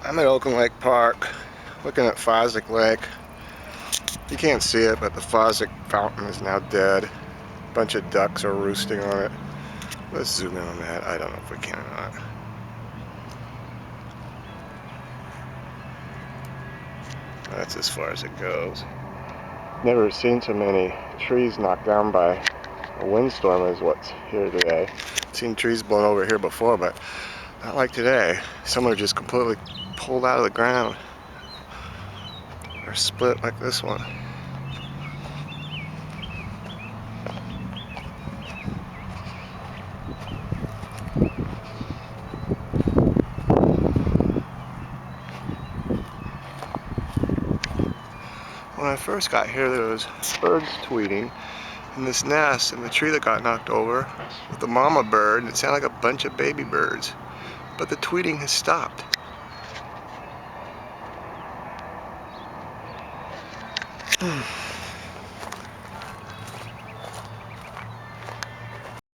I'm at Oakland Lake Park looking at Fosdick Lake. You can't see it, but the Fosdick fountain is now dead. A bunch of ducks are roosting on it. Let's zoom in on that. I don't know if we can or not. That's as far as it goes. Never seen so many trees knocked down by a windstorm as what's here today. Seen trees blown over here before, but not like today. Some are just completely pulled out of the ground. Or split like this one. When I first got here, there was birds tweeting in this nest in the tree that got knocked over with the mama bird, and it sounded like a bunch of baby birds. But the tweeting has stopped.